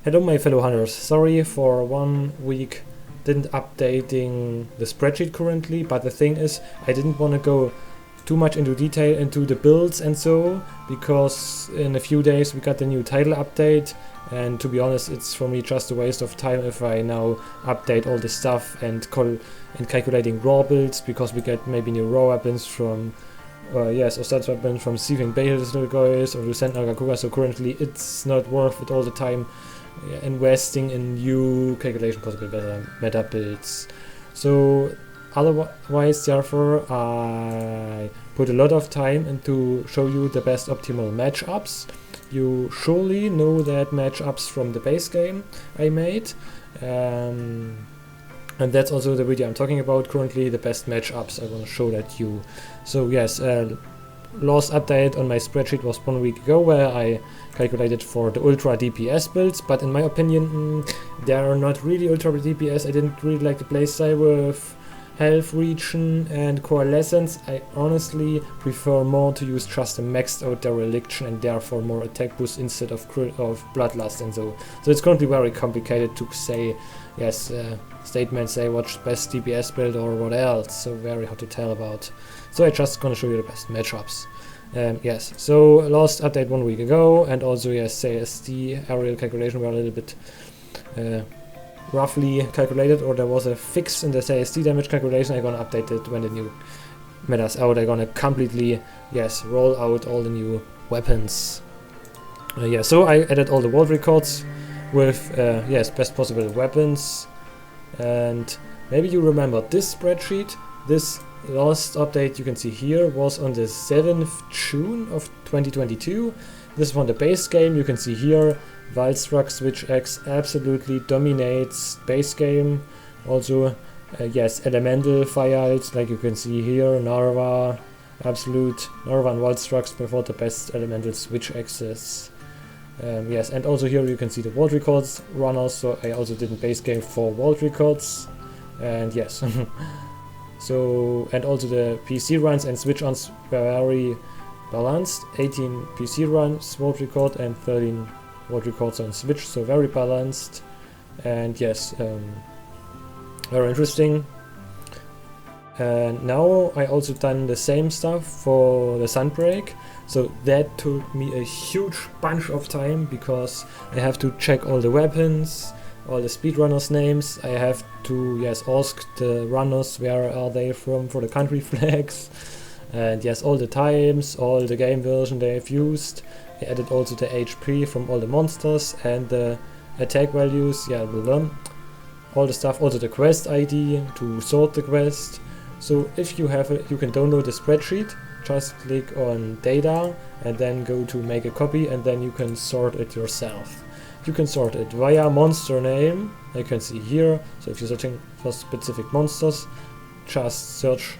Hello my fellow hunters, sorry for 1 week didn't updating the spreadsheet currently, but the thing is I didn't want to go too much into detail into the builds and so, because in a few days we got the new title update, and to be honest it's for me just a waste of time if I now update all this stuff and calculating raw builds, because we get maybe new raw weapons from or stats weapons from Thieving Bales guys or Lucent Nagakuga, so currently it's not worth it all the time investing in new calculation possible meta builds. So otherwise, therefore, I put a lot of time into show you the best optimal matchups. You surely know that matchups from the base game I made, and that's also the video I'm talking about currently, the best matchups I want to show that you. So yes, last update on my spreadsheet was 1 week ago, where I calculated for the ultra DPS builds, but in my opinion they are not really ultra DPS. I didn't really like the playstyle with health regen and coalescence. I honestly prefer more to use just a maxed out dereliction and therefore more attack boost instead of bloodlust and so it's currently very complicated to say yes, statements say what's best DPS build or what else, so very hard to tell about. So I just gonna show you the best matchups. Yes, so last update 1 week ago, and also yes, CSD aerial calculation were a little bit roughly calculated, or there was a fix in the CSD damage calculation. I'm gonna update it when the new meta's out. I'm gonna completely roll out all the new weapons. So I added all the world records with best possible weapons, and maybe you remember this spreadsheet. This last update you can see here was on the 7th June of 2022. This is from the base game. You can see here Valstruck Switch X absolutely dominates base game. Also elemental files, like you can see here, Narva, absolute Narva and Valstrucks before the best elemental Switch X's. And also here you can see the world records runners, so I also did in base game 4 world records, and yes. So, and also the PC runs and switch ons were very balanced. 18 PC runs world record and 13 world records on Switch, so very balanced, and yes, very interesting. And now I also done the same stuff for the Sunbreak, so that took me a huge bunch of time, because I have to check all the weapons, all the speedrunners names. I have to ask the runners where are they from for the country flags, and yes, all the times, all the game version they have used. I added also the HP from all the monsters and the attack values, all the stuff, also the quest ID to sort the quest. So if you have it, you can download the spreadsheet. Just click on data and then go to make a copy, and then you can sort it yourself. You can sort it via monster name, like you can see here. So if you're searching for specific monsters, just search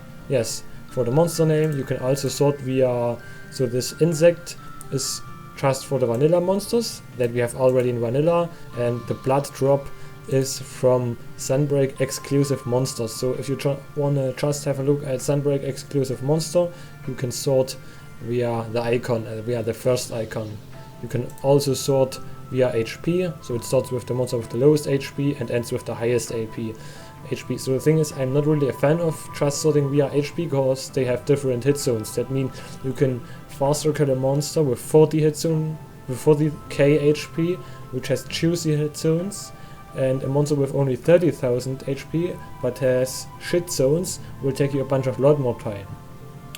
for the monster name. You can also sort via, so this insect is just for the vanilla monsters that we have already in vanilla, and the blood drop is from Sunbreak exclusive monsters. So if you wanna just have a look at Sunbreak exclusive monster, you can sort via the icon, via the first icon. You can also sort via HP, so it starts with the monster with the lowest HP and ends with the highest HP. So the thing is, I'm not really a fan of just sorting via HP, because they have different hit zones. That means you can faster kill a monster with 40 hit zone, with 40k HP, which has juicy hit zones, and a monster with only 30,000 HP but has shit zones will take you a lot more time.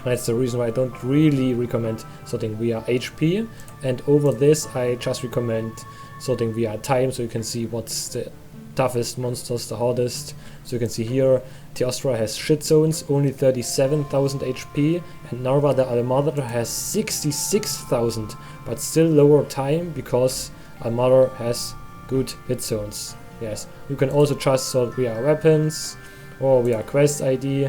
That's the reason why I don't really recommend sorting via HP, and over this I just recommend sorting via time, so you can see what's the toughest monsters, the hardest. So you can see here Teostra has shit zones, only 37,000 HP, and Narva the Almada has 66,000 but still lower time, because Almada has good hit zones. Yes, you can also just sort via weapons or via quest ID.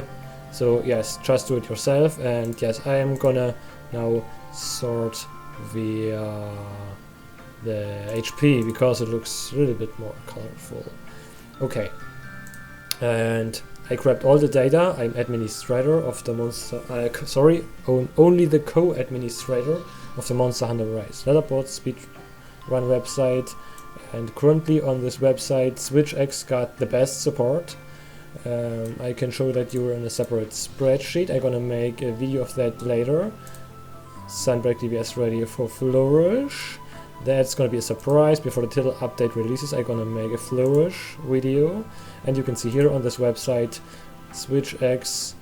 So yes, just do it yourself, and yes, I am gonna now sort via the HP, because it looks a little bit more colorful. Okay, and I grabbed all the data. I'm administrator of the monster, only the co-administrator of the Monster Hunter Rise Leaderboard speedrun website, And currently on this website, SwitchX got the best support. I can show that you're in a separate spreadsheet. I'm gonna make a video of that later. Sunbreak DBS ready for Flourish. That's gonna be a surprise. Before the title update releases, I'm gonna make a Flourish video. And you can see here on this website, SwitchX,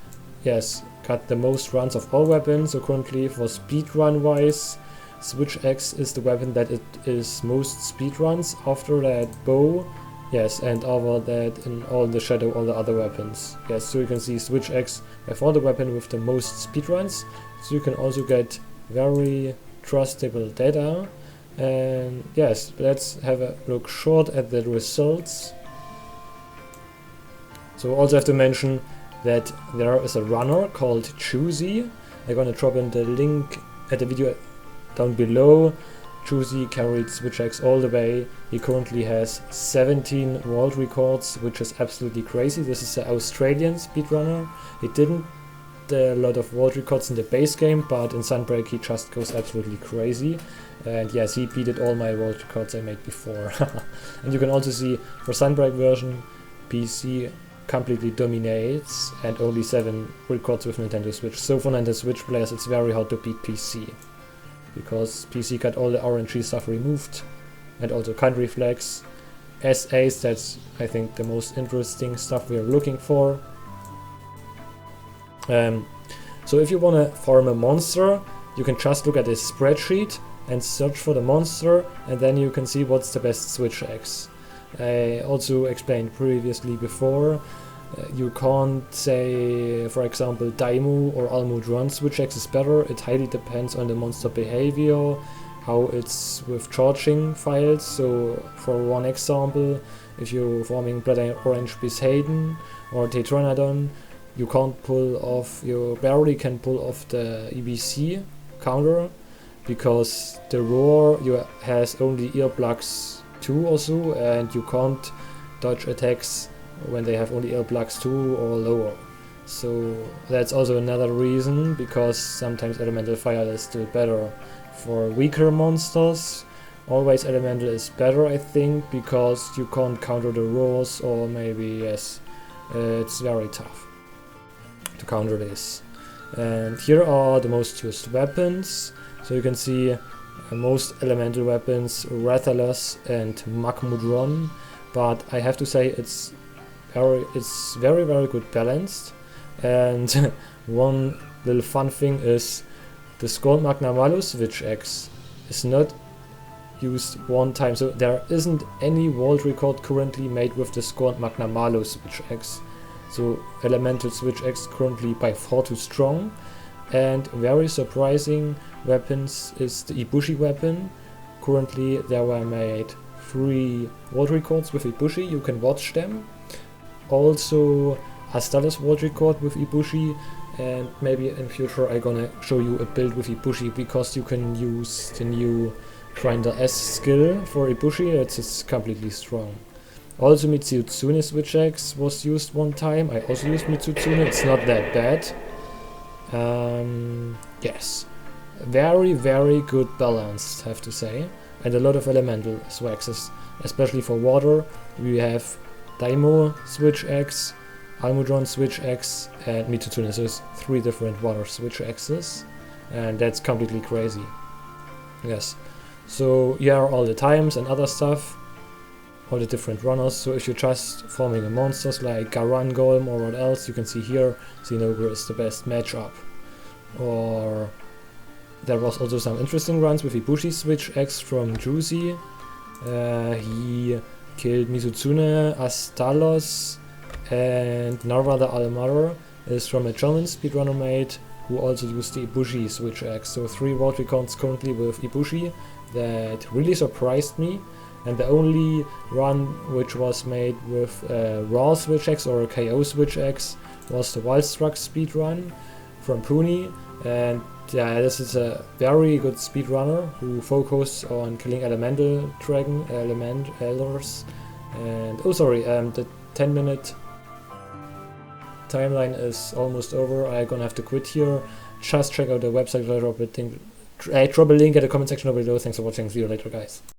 yes, got the most runs of all weapons. So currently for speedrun wise, SwitchX is the weapon that it is most speedruns. After that, bow, yes, and over that in all the shadow, all the other weapons. Yes, so you can see SwitchX by far the weapon with the most speedruns. So you can also get very trustable data. And yes, let's have a look short at the results. So also have to mention that there is a runner called Choosy. I'm gonna drop in the link at the video down below. Choosy carried SwitchX all the way. He currently has 17 world records, which is absolutely crazy. This is an Australian speedrunner. He didn't a lot of world records in the base game, but in Sunbreak he just goes absolutely crazy. And yes, he beated all my world records I made before. And you can also see for Sunbreak version, PC completely dominates and only 7 records with Nintendo Switch. So for Nintendo Switch players it's very hard to beat PC, because PC got all the RNG stuff removed, and also country flags, SAs, that's I think the most interesting stuff we are looking for. So if you want to farm a monster, you can just look at this spreadsheet and search for the monster, and then you can see what's the best SwitchX. I also explained previously before, you can't say, for example, Daimyo or Almudron SwitchX is better. It highly depends on the monster behavior, how it's with charging files. So for one example, if you're farming Blood and Orange Besaden or Tetranodon, you can't pull off, you barely can pull off the EBC counter, because the roar has only earplugs 2 or so, and you can't dodge attacks when they have only earplugs 2 or lower. So that's also another reason, because sometimes elemental fire is still better. For weaker monsters, always elemental is better, I think, because you can't counter the roars, or maybe, yes, it's very tough to counter this. And here are the most used weapons. So you can see most elemental weapons, Rathalos and Magmudron, but I have to say it's very good balanced. And one little fun thing is the Scorn Magna Malus SwitchX is not used one time, so there isn't any world record currently made with the Scorn Magna Malus SwitchX. So elemental SwitchX currently by far too strong. And very surprising weapons is the Ibushi weapon. Currently there were made 3 world records with Ibushi, you can watch them. Also Astalos world record with Ibushi, and maybe in future I'm gonna show you a build with Ibushi, because you can use the new Grinder S skill for Ibushi. It's completely strong. Also Mitsutsune SwitchX was used one time. I also used Mitsutsune, it's not that bad. Yes, very good balanced, have to say, and a lot of elemental SwitchXs, especially for water. We have Daimyo SwitchX, Almudron SwitchX, and Mitsutsune. So it's 3 different water SwitchXs, and that's completely crazy. Yes, so here are all the times and other stuff, all the different runners. So if you're just forming a monsters like Garan Golem or what else, you can see here Zinogre is the best matchup. Or there was also some interesting runs with Ibushi SwitchX from Juicy. He killed Mitsutsune, Astalos, and Narvada Almar is from a German speedrunner mate who also used the Ibushi SwitchX. So 3 world records currently with Ibushi. That really surprised me. And the only run which was made with Raw SwitchX or a KO SwitchX was the Wildstruck speedrun from Puni. And yeah, this is a very good speedrunner who focused on killing elemental dragon, elders. And oh sorry, the 10-minute timeline is almost over. I'm gonna have to quit here. Just check out the website. I drop a link at the comment section down below. Thanks for watching. See you later, guys.